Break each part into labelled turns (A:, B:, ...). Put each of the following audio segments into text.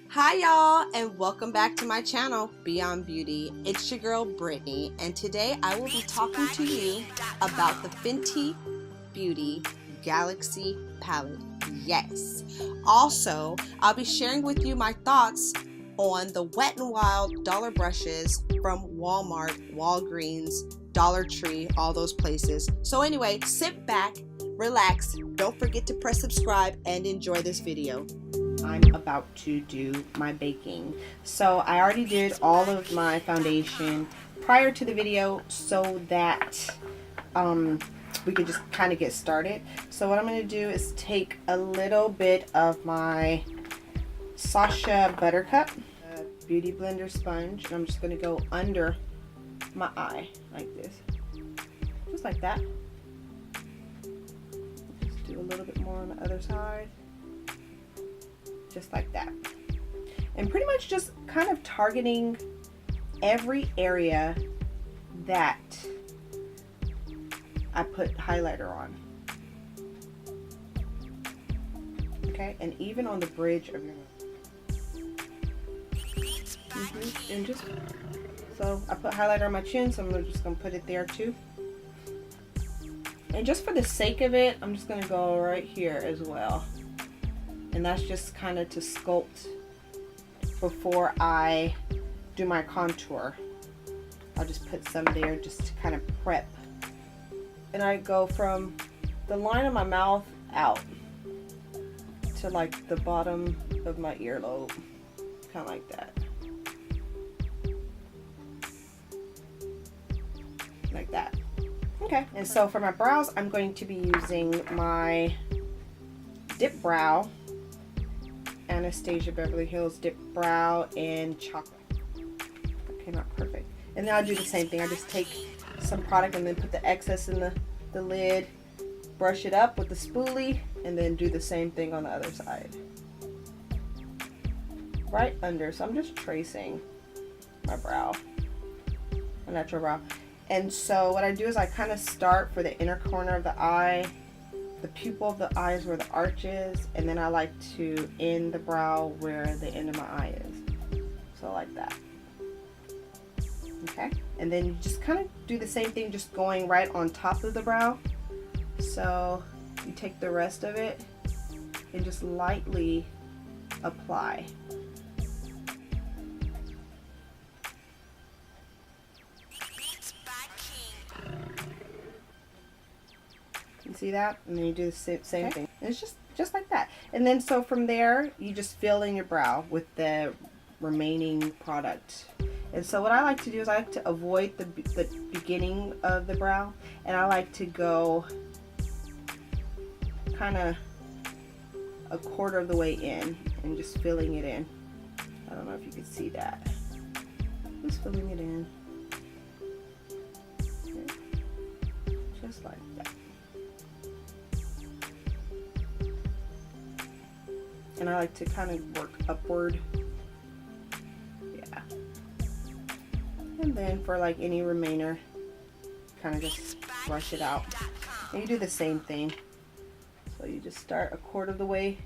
A: Hi y'all, and welcome back to my channel Beyond Beauty. It's your girl Brittany, and today I will be talking to you about the Fenty Beauty Galaxy palette. Yes. Also, I'll be sharing with you my thoughts on the Wet n Wild dollar brushes from Walmart, Walgreens, Dollar Tree, all those places. So anyway, sit back, relax, don't forget to press subscribe and enjoy this video. I'm about to do my baking. So I already did all of my foundation prior to the video so that we could just kind of get started. So what I'm going to do is take a little bit of my Sasha Buttercup Beauty Blender sponge, and I'm just going to go under my eye like this. Just like that. Just do a little bit more on the other side. Just like that. And pretty much just kind of targeting every area that I put highlighter on. Okay, and even on the bridge of your nose. And just, so I put highlighter on my chin, so I'm just gonna put it there too. And just for the sake of it, I'm just gonna go right here as well. And that's just kind of to sculpt before I do my contour. I'll just put some there just to kind of prep. And I go from the line of my mouth out to like the bottom of my earlobe. Kind of like that. Like that. Okay. And so for my brows, I'm going to be using my Dip Brow Anastasia Beverly Hills Dip Brow in Chocolate. Okay, not perfect. And then I'll do the same thing. I just take some product and then put the excess in the lid, brush it up with the spoolie, and then do the same thing on the other side. Right under. So I'm just tracing my brow, my natural brow. And so what I do is I kind of start for the inner corner of the eye, the pupil of the eye is where the arch is, and then I like to end the brow where the end of my eye is. So like that. Okay, and then you just kind of do the same thing, just going right on top of the brow. So you take the rest of it and just lightly apply. You see that? And then you do the same thing. And it's just like that. And then so from there, you just fill in your brow with the remaining product. And so what I like to do is I like to avoid the beginning of the brow, and I like to go kind of a quarter of the way in and just filling it in. I don't know if you can see that. Just filling it in. Okay. Just like that. And I like to kind of work upward. Yeah. And then for like any remainder, kind of just brush it out. And you do the same thing. So you just start a quarter of the way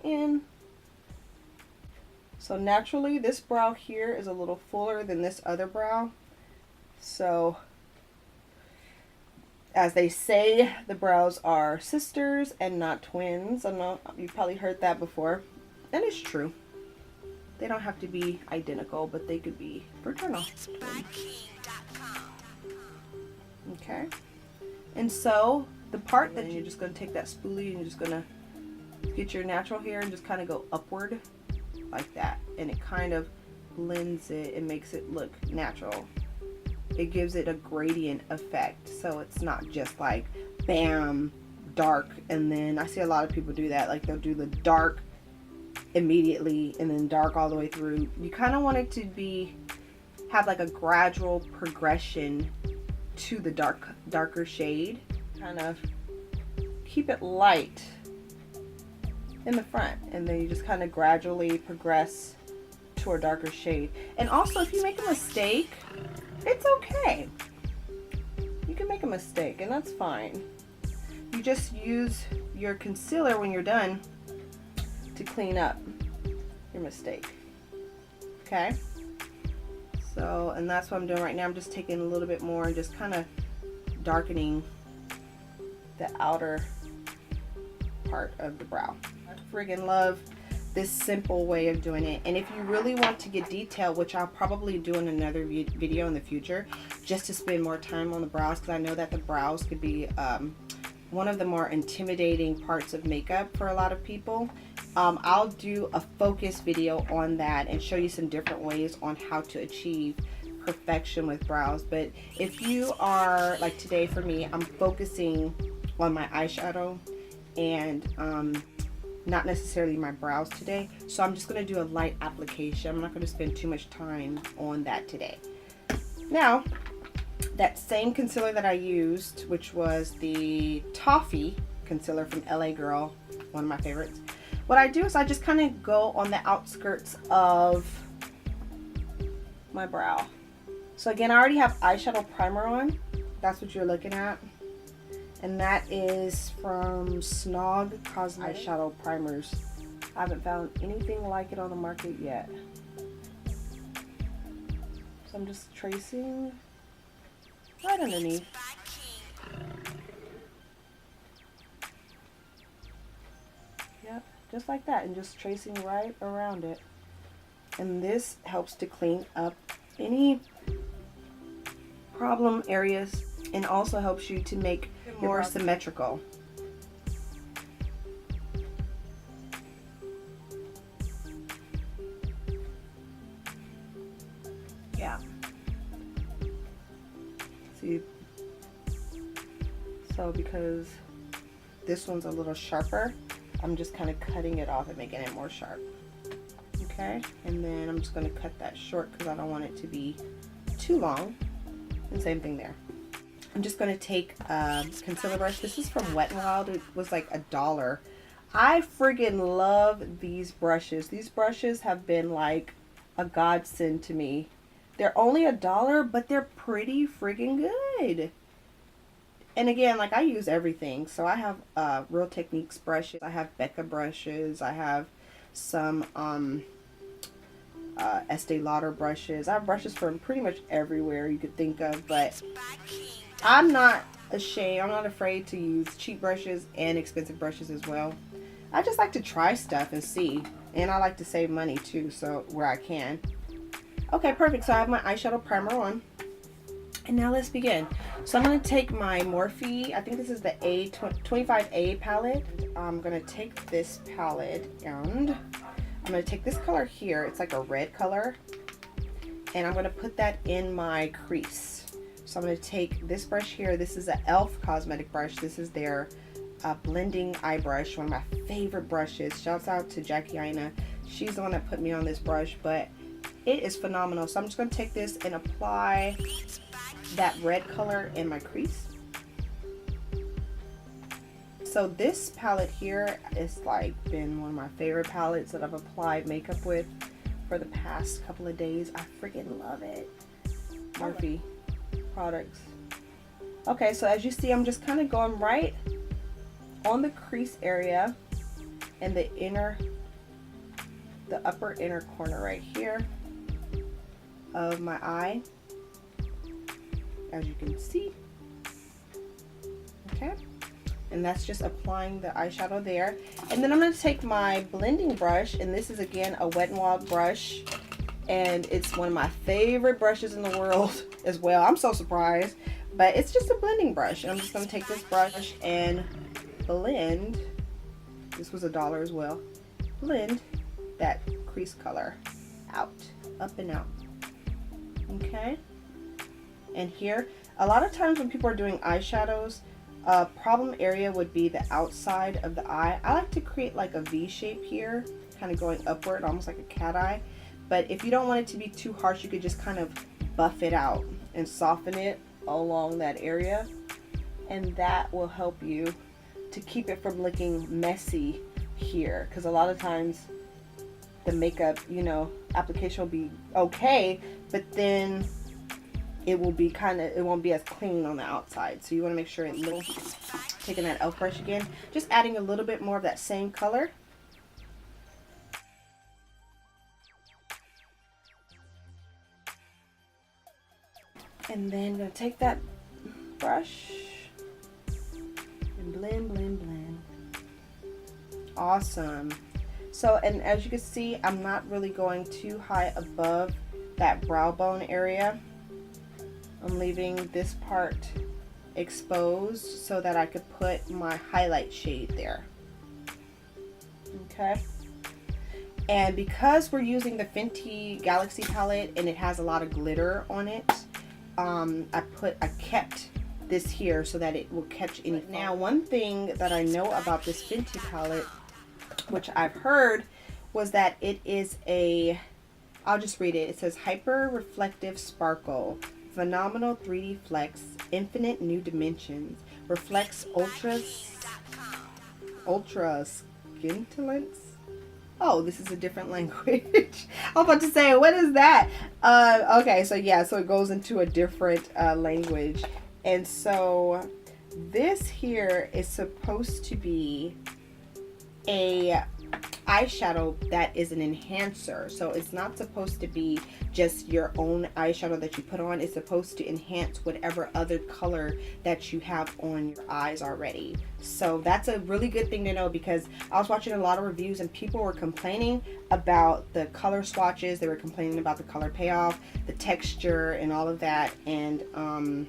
A: in. So naturally this brow here is a little fuller than this other brow. So as they say, the brows are sisters and not twins. I know you've probably heard that before. And it's true. They don't have to be identical, but they could be fraternal twins. Okay. And so the part that you're just going to take that spoolie and you're just going to get your natural hair and just kind of go upward like that. And it kind of blends it and makes it look natural. It gives it a gradient effect, so it's not just like bam, dark, and then I see a lot of people do that, like they'll do the dark immediately and then dark all the way through. You kind of want it to have like a gradual progression to the darker shade. Kind of keep it light in the front, and then you just kind of gradually progress to a darker shade. And also, if you make a mistake, it's okay. You can make a mistake, and that's fine. You just use your concealer when you're done to clean up. your mistake. Okay? So, and that's what I'm doing right now. I'm just taking a little bit more and just kind of darkening the outer part of the brow. I friggin' love this simple way of doing it. And if you really want to get detailed, which I'll probably do in another video in the future, just to spend more time on the brows, because I know that the brows could be one of the more intimidating parts of makeup for a lot of people. I'll do a focus video on that and show you some different ways on how to achieve perfection with brows. But if you are, like today for me, I'm focusing on my eyeshadow and not necessarily my brows today. So I'm just going to do a light application. I'm not going to spend too much time on that today. Now, that same concealer that I used, which was the Toffee concealer from LA Girl, one of my favorites. What I do is I just kind of go on the outskirts of my brow. So again, I already have eyeshadow primer on. That's what you're looking at. And that is from Snog Cosmetics eyeshadow primers. I haven't found anything like it on the market yet. So I'm just tracing right underneath. Yep, just like that, and just tracing right around it. And this helps to clean up any problem areas and also helps you to make it more symmetrical. Yeah. See, so because this one's a little sharper, I'm just kind of cutting it off and making it more sharp. Okay, and then I'm just going to cut that short because I don't want it to be too long. And same thing there. I'm just going to take a concealer brush. This is from Wet n Wild. It was like $1. I friggin' love these brushes. These brushes have been like a godsend to me. They're only $1, but they're pretty friggin' good. And again, like I use everything. So I have Real Techniques brushes. I have Becca brushes. I have some Estee Lauder brushes. I have brushes from pretty much everywhere you could think of, but I'm not ashamed. I'm not afraid to use cheap brushes and expensive brushes as well. I just like to try stuff and see, and I like to save money too, so where I can. Okay, perfect. So I have my eyeshadow primer on, and now let's begin. So I'm going to take my Morphe, I think this is the A25A palette. I'm going to take this palette and I'm going to take this color here. It's like a red color, and I'm going to put that in my crease. So I'm going to take this brush here. This is an e.l.f. cosmetic brush. This is their blending eye brush, one of my favorite brushes. Shouts out to Jackie Aina. She's the one that put me on this brush, but it is phenomenal. So I'm just going to take this and apply that red color in my crease. So this palette here is like been one of my favorite palettes that I've applied makeup with for the past couple of days. I freaking love it. Morphe products. Okay, so as you see, I'm just kind of going right on the crease area and the upper inner corner right here of my eye, as you can see. Okay, and that's just applying the eyeshadow there. And then I'm going to take my blending brush, and this is again a Wet n Wild brush, and it's one of my favorite brushes in the world as well. I'm so surprised, but it's just a blending brush. And I'm just going to take this brush and blend, this was $1 as well, blend that crease color out, up and out. Okay, and here, a lot of times when people are doing eyeshadows, problem area would be the outside of the eye. I like to create like a V shape here, kind of going upward, almost like a cat eye. But if you don't want it to be too harsh, you could just kind of buff it out and soften it along that area, and that will help you to keep it from looking messy here, because a lot of times the makeup, you know, application will be okay, but then it will be it won't be as clean on the outside. So you want to make sure it looks, taking that e.l.f. brush again, just adding a little bit more of that same color. And then I'm gonna take that brush and blend, blend, blend. Awesome. So, and as you can see, I'm not really going too high above that brow bone area. I'm leaving this part exposed so that I could put my highlight shade there. Okay. And because we're using the Fenty Galaxy palette and it has a lot of glitter on it, I kept this here so that it will catch any. Now, one thing that I know about this Fenty palette, which I've heard, was that it is a, I'll just read it. It says hyper reflective sparkle, phenomenal 3D flex, infinite new dimensions, reflects ultra scintillant. Oh, this is a different language. I'm about to say, what is that? Okay, so yeah, so it goes into a different language. And so this here is supposed to be a eyeshadow that is an enhancer. So it's not supposed to be just your own eyeshadow that you put on. It's supposed to enhance whatever other color that you have on your eyes already. So that's a really good thing to know, because I was watching a lot of reviews and people were complaining about the color swatches. They were complaining about the color payoff, the texture, and all of that. And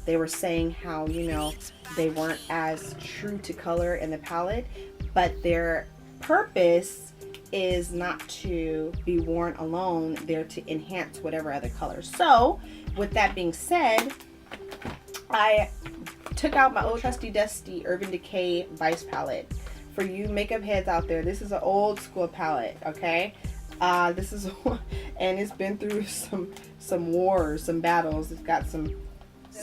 A: they were saying how, you know, they weren't as true to color in the palette, but their purpose is not to be worn alone. They're to enhance whatever other colors. So with that being said, I took out my old trusty dusty Urban Decay Vice palette. For you makeup heads out there, this is an old school palette, okay? This is, and it's been through some wars, some battles. It's got some,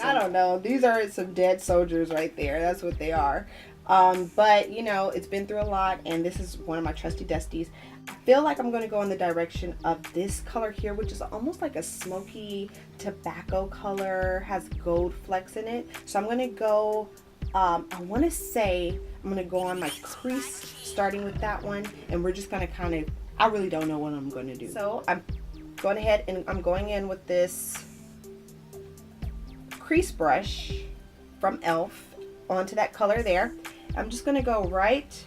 A: I don't know, these are some dead soldiers right there. That's what they are. But you know, it's been through a lot, and this is one of my trusty dusties. I feel like I'm going to go in the direction of this color here, which is almost like a smoky tobacco color, has gold flecks in it. So I'm going to go, I want to say I'm going to go on my crease starting with that one, and we're just going to kind of, I really don't know what I'm going to do. So I'm going ahead and I'm going in with this crease brush from e.l.f. onto that color there. I'm just going to go right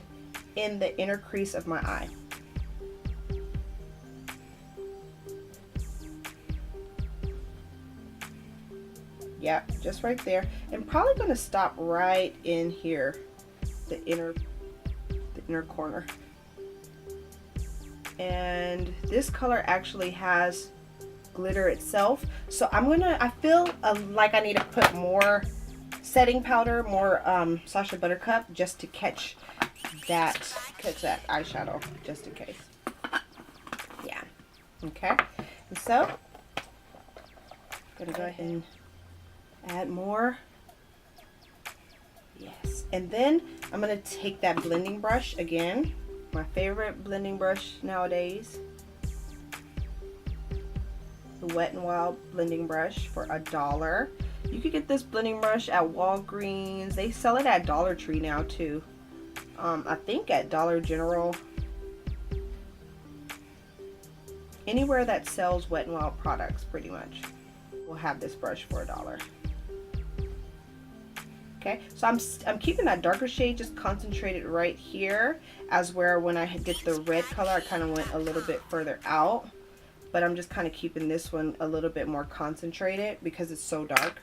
A: in the inner crease of my eye. Yeah, just right there. I'm probably going to stop right in here, the inner corner. And this color actually has glitter itself, so I feel like I need to put more setting powder, more Sacha Buttercup, just to catch that eyeshadow, just in case. Yeah. Okay. And so I'm gonna go ahead and add more. Yes. And then I'm gonna take that blending brush again, my favorite blending brush nowadays, the Wet n Wild blending brush for $1. You could get this blending brush at Walgreens. They sell it at Dollar Tree now too. I think at Dollar General. Anywhere that sells Wet n Wild products, pretty much, will have this brush for $1. Okay, so I'm keeping that darker shade just concentrated right here, as where when I did the red color, I kind of went a little bit further out. But I'm just kind of keeping this one a little bit more concentrated because it's so dark.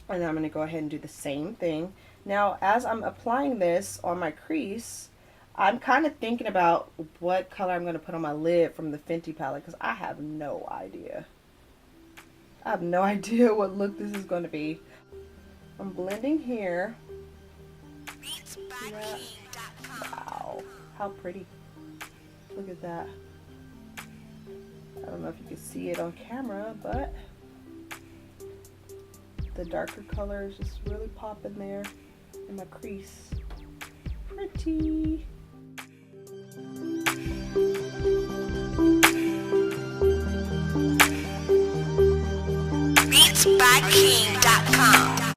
A: And then I'm going to go ahead and do the same thing. Now, as I'm applying this on my crease, I'm kind of thinking about what color I'm going to put on my lid from the Fenty palette, because I have no idea. I have no idea what look this is going to be. I'm blending here. Yeah. Wow, how pretty. Look at that. I don't know if you can see it on camera, but the darker color is just really popping there in my crease. Pretty.